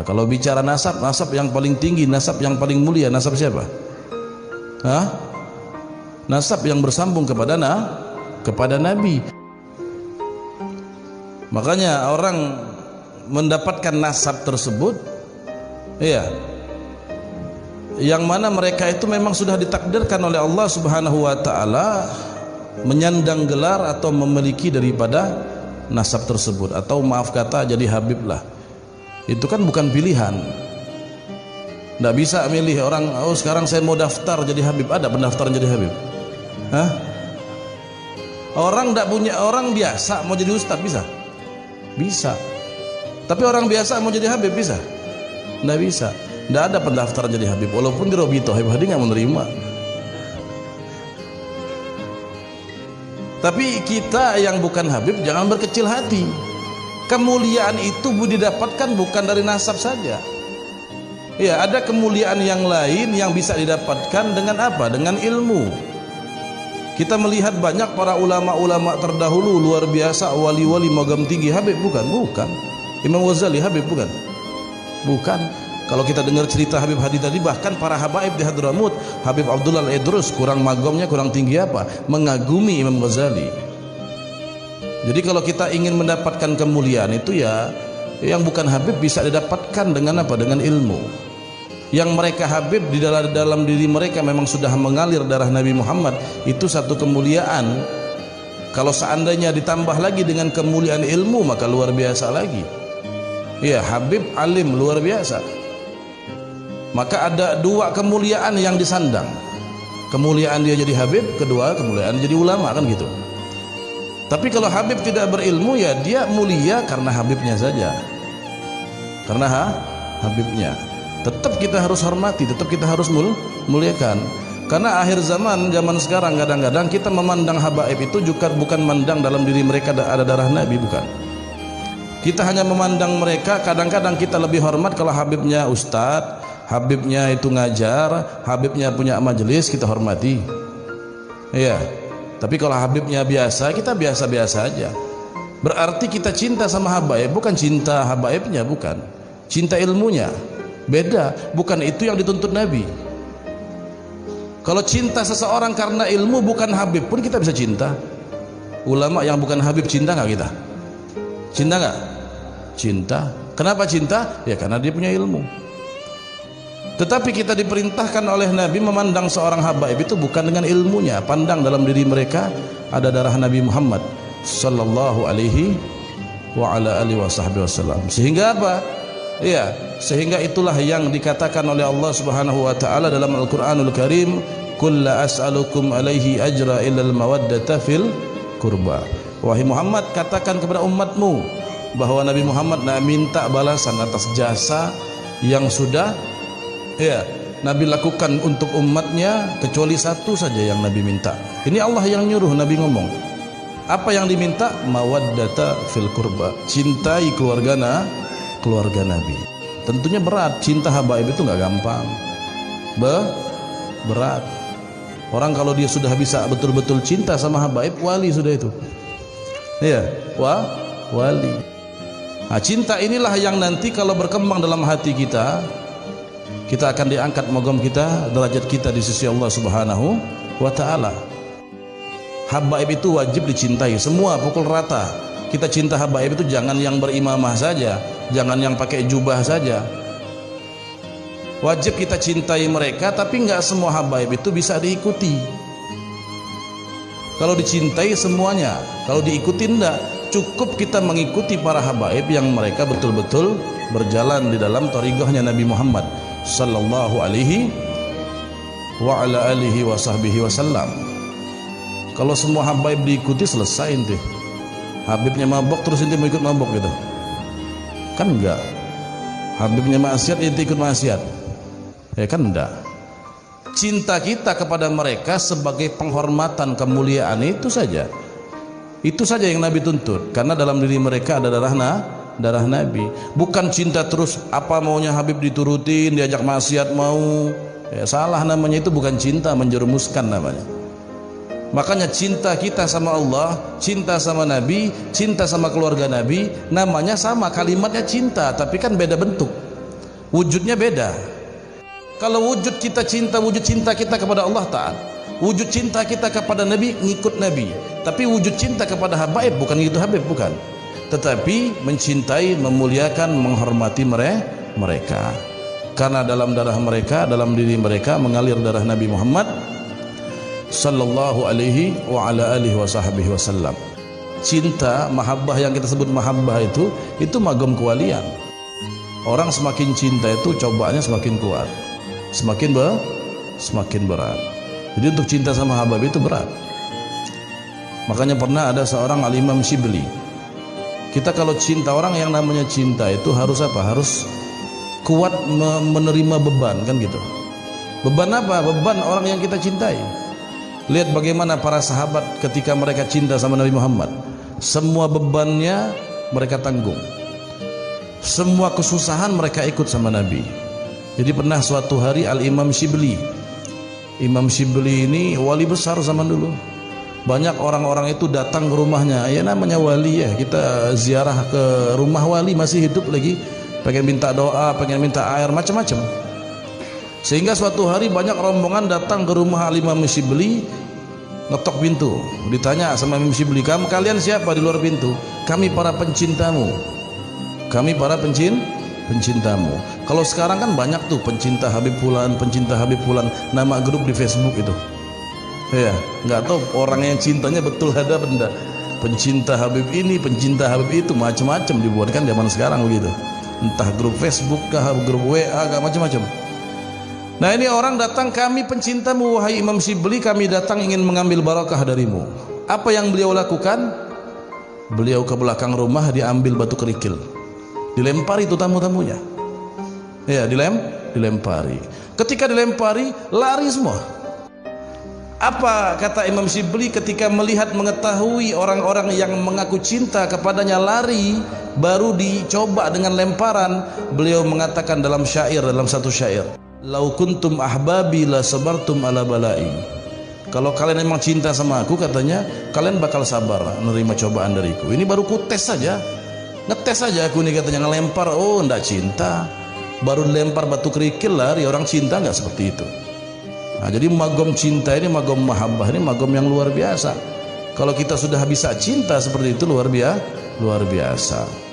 kalau bicara nasab, nasab yang paling tinggi, nasab yang paling mulia, nasab siapa? Nasab yang bersambung kepada Nabi. Makanya orang mendapatkan nasab tersebut, ya, yang mana mereka itu memang sudah ditakdirkan oleh Allah Subhanahu wa taala menyandang gelar atau memiliki daripada nasab tersebut, atau maaf kata jadi habib lah. Itu kan bukan pilihan. Tidak bisa milih orang, oh sekarang saya mau daftar jadi habib. Ada pendaftaran jadi habib? Orang tidak punya, orang biasa mau jadi ustaz bisa? Bisa. Tapi orang biasa mau jadi habib bisa? Tidak bisa. Tidak ada pendaftaran jadi habib. Walaupun di Robito Habib Hadi nggak menerima. Tapi kita yang bukan habib jangan berkecil hati. Kemuliaan itu didapatkan bukan dari nasab saja. Ya, ada kemuliaan yang lain yang bisa didapatkan dengan apa? Dengan ilmu. Kita melihat banyak para ulama-ulama terdahulu luar biasa, wali-wali magam tinggi, habib bukan? Bukan. Imam Ghazali habib bukan? Bukan. Kalau kita dengar cerita Habib Hadi tadi, bahkan para habaib di Hadramut, Habib Abdullah Al-Idrus kurang magamnya, kurang tinggi apa? Mengagumi Imam Ghazali. Jadi kalau kita ingin mendapatkan kemuliaan itu, ya yang bukan habib bisa didapatkan dengan apa? Dengan ilmu. Yang mereka habib di dalam diri mereka memang sudah mengalir darah Nabi Muhammad, itu satu kemuliaan. Kalau seandainya ditambah lagi dengan kemuliaan ilmu, maka luar biasa lagi. Ya, habib alim luar biasa. Maka ada dua kemuliaan yang disandang. Kemuliaan dia jadi habib, kedua kemuliaan jadi ulama, kan gitu. Tapi kalau habib tidak berilmu, ya dia mulia karena habibnya saja. Karena habibnya. Tetap kita harus hormati, tetap kita harus muliakan. Karena akhir zaman sekarang kadang-kadang kita memandang habaib itu juga bukan memandang dalam diri mereka ada darah Nabi, bukan. Kita hanya memandang mereka, kadang-kadang kita lebih hormat kalau habibnya ustadz, habibnya itu ngajar, habibnya punya majelis, kita hormati. Iya. Tapi kalau habibnya biasa, kita biasa-biasa aja. Berarti kita cinta sama habaib, bukan cinta habaibnya, bukan. Cinta ilmunya. Beda, bukan itu yang dituntut Nabi. Kalau cinta seseorang karena ilmu bukan habib pun kita bisa cinta. Ulama yang bukan habib cinta nggak kita? Cinta nggak? Cinta. Kenapa cinta? Ya karena dia punya ilmu. Tetapi kita diperintahkan oleh Nabi memandang seorang habaib itu bukan dengan ilmunya. Pandang dalam diri mereka ada darah Nabi Muhammad sallallahu alaihi wa ala alihi wasallam. Sehingga apa? Ya, sehingga itulah yang dikatakan oleh Allah Subhanahu wa taala dalam Al-Qur'anul Karim, "Qul la as'alukum alaihi ajra illa al-mawaddata fil qurba." Wahai Muhammad, katakan kepada umatmu bahwa Nabi Muhammad nak minta balasan atas jasa yang sudah Nabi lakukan untuk umatnya, kecuali satu saja yang Nabi minta. Ini Allah yang nyuruh Nabi ngomong. Apa yang diminta? Mawaddata fil qurba. Cintai keluarga Nabi. Tentunya berat. Cinta habaib itu nggak gampang. Berat. Orang kalau dia sudah bisa betul-betul cinta sama habaib, wali sudah itu. Iya, wali. Nah, cinta inilah yang nanti kalau berkembang dalam hati kita akan diangkat mogom kita, derajat kita di sisi Allah Subhanahu wa taala. Habaib itu wajib dicintai, semua pukul rata. Kita cinta habaib itu jangan yang berimamah saja, jangan yang pakai jubah saja. Wajib kita cintai mereka, tapi enggak semua habaib itu bisa diikuti. Kalau dicintai semuanya, kalau diikuti enggak. Cukup kita mengikuti para habaib yang mereka betul-betul berjalan di dalam thariqahnya Nabi Muhammad sallallahu alaihi wa ala alihi wa sahbihi wasallam. Kalau semua habaib diikuti, selesai ente. Habibnya mabok terus ente mau ikut mabok gitu, kan enggak. Habibnya maksiat ente ikut maksiat, ya kan enggak. Cinta kita kepada mereka sebagai penghormatan, kemuliaan, itu saja yang Nabi tuntut. Karena dalam diri mereka ada darah Nabi. Bukan cinta terus apa maunya Habib diturutin, diajak maksiat mau, ya salah namanya. Itu bukan cinta, menjerumuskan namanya. Makanya cinta kita sama Allah, cinta sama Nabi, cinta sama keluarga Nabi, namanya sama, kalimatnya cinta, tapi kan beda bentuk. wujudnya beda. Kalau wujud kita cinta, wujud cinta kita kepada Allah taat, wujud cinta kita kepada Nabi, ngikut Nabi. Tapi wujud cinta kepada habaib bukan gitu, habib bukan, tetapi mencintai, memuliakan, menghormati mereka. Karena dalam darah mereka, dalam diri mereka mengalir darah Nabi Muhammad sallallahu alaihi wa ala alihi wa sahbihi wasallam. Cinta, mahabbah yang kita sebut mahabbah itu magam kewalian. Orang semakin cinta itu cobaannya semakin kuat, semakin berat. Jadi untuk cinta sama habib itu berat. Makanya pernah ada seorang Al-Imam Shibli. Kita kalau cinta orang, yang namanya cinta itu harus apa? Harus kuat menerima beban, kan gitu. Beban apa? Beban orang yang kita cintai. Lihat bagaimana para sahabat ketika mereka cinta sama Nabi Muhammad, semua bebannya mereka tanggung, semua kesusahan mereka ikut sama Nabi. Jadi pernah suatu hari Al-Imam Shibli, Imam Shibli ini wali besar zaman dulu, banyak orang-orang itu datang ke rumahnya. Ya namanya wali ya, kita ziarah ke rumah wali, masih hidup lagi, pengen minta doa, pengen minta air, macam-macam. Sehingga suatu hari banyak rombongan datang ke rumah Al-Imam Shibli, ngetok pintu, ditanya sama Imam Shibli, kalian siapa di luar pintu? Kami para pencintamu, kami para pencintamu. Kalau sekarang kan banyak tuh pencinta Habib Fulan, pencinta Habib Fulan, nama grup di Facebook itu. Ya, nggak tahu orang yang cintanya betul ada benda. Pencinta Habib ini, pencinta Habib itu, macam-macam dibuatkan zaman sekarang begitu. Entah grup Facebook kah, grup WA kah, macam-macam. Nah ini orang datang, kami pencintamu wahai Imam Shibli, kami datang ingin mengambil barakah darimu. Apa yang beliau lakukan? Beliau ke belakang rumah, diambil batu kerikil, dilempari itu tamu-tamunya. Ya, dilempari. Ketika dilempari, lari semua. Apa kata Imam Shibli ketika melihat, mengetahui orang-orang yang mengaku cinta kepadanya lari, baru dicoba dengan lemparan, beliau mengatakan dalam syair, dalam satu syair, lau kuntum ahbabi la sabartum ala balai. Kalau kalian memang cinta sama aku, katanya, kalian bakal sabar menerima cobaan dariku. Ini baru ku tes saja, ngetes saja aku nih, katanya, ngelempar. Oh ndak cinta, baru lempar batu kerikil lari. Orang cinta nggak seperti itu. Nah, jadi magom cinta ini, magom mahabbah ini magom yang luar biasa. Kalau kita sudah bisa cinta seperti itu, luar biasa.